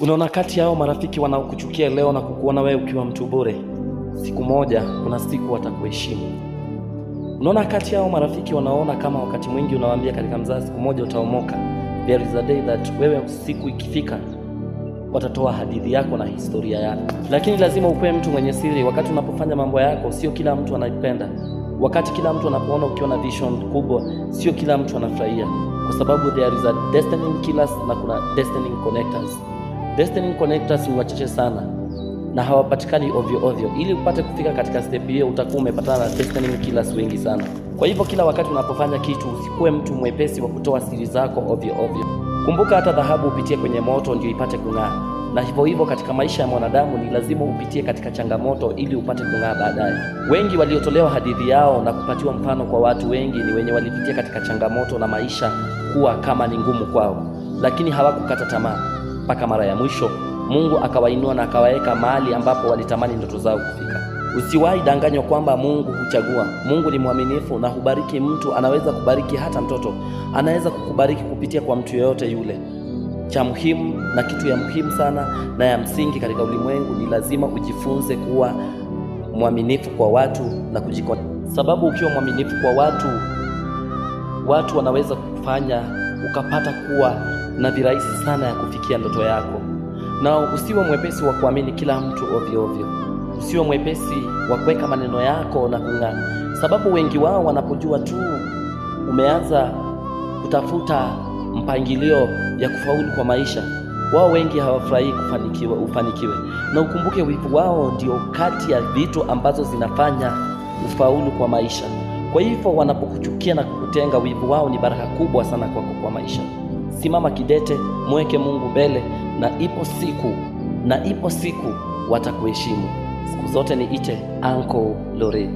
Unaona, kati yao marafiki wanaokuchukia leo na kukuona wewe ukiwa mtu bure, siku moja kuna siku watakuheshimu. Unaona, kati yao marafiki wanaona kama wakati mwingi unawaambia katika mzaa siku moja utaomoka, there is a day that wewe siku ikifika watatoa hadithi yako na historia yako. Lakini lazima ukuwe mtu mwenye siri. Wakati unapofanya mambo yako, sio kila mtu anaipenda. Wakati kila mtu anapoona ukiwa na vision kubwa, sio kila mtu anafurahia, kwa sababu there is a destiny killers na kuna destiny connectors. Destiny connectors ni wachache sana na hawapatikani ovyo ovyo. Ili upate kufika katika step hiyo, utakuwa umepatana na destiny killers wengi sana. Kwa hivyo kila wakati unapofanya kitu, usikuwe mtu mwepesi wa kutoa siri zako ovyo ovyo. Kumbuka, hata dhahabu upitie kwenye moto ndio ipate kung'aa. Na hivyo hivyo katika maisha ya mwanadamu ni lazima upitie katika changamoto ili upate kung'aa baadaye. Wengi waliotolewa hadithi yao na kupatiwa mfano kwa watu wengi ni wenye walipitia katika changamoto na maisha kuwa kama ni ngumu kwao, lakini hawakukata tamaa mpaka mara ya mwisho Mungu akawainua na akawaweka mahali ambapo walitamani ndoto zao kufika. Usiwahi danganywa kwamba Mungu huchagua. Mungu ni mwaminifu na hubariki mtu. Anaweza kubariki hata mtoto, anaweza kukubariki kupitia kwa mtu yeyote yule. Cha muhimu na kitu ya muhimu sana na ya msingi katika ulimwengu ni lazima ujifunze kuwa mwaminifu kwa watu na kujikona. Sababu ukiwa mwaminifu kwa watu wanaweza kufanya ukapata kuwa na virahisi sana ya kufikia ndoto yako. Na usiwe mwepesi wa kuamini kila mtu ovyo ovyo. Usiwe mwepesi wa kuweka maneno yako na kung'aa, sababu wengi wao wanapojua tu umeanza kutafuta mpangilio ya kufaulu kwa maisha, wao wengi hawafurahi ufanikiwe. Na ukumbuke, wivu wao ndio kati ya vitu ambazo zinafanya ufaulu kwa maisha. Kwa hivyo wanapokuchukia na kukutenga, wivu wao ni baraka kubwa sana kwako kwa maisha. Simama kidete, mweke Mungu mbele, na ipo siku watakuheshimu. Siku zote niite Uncle Lore.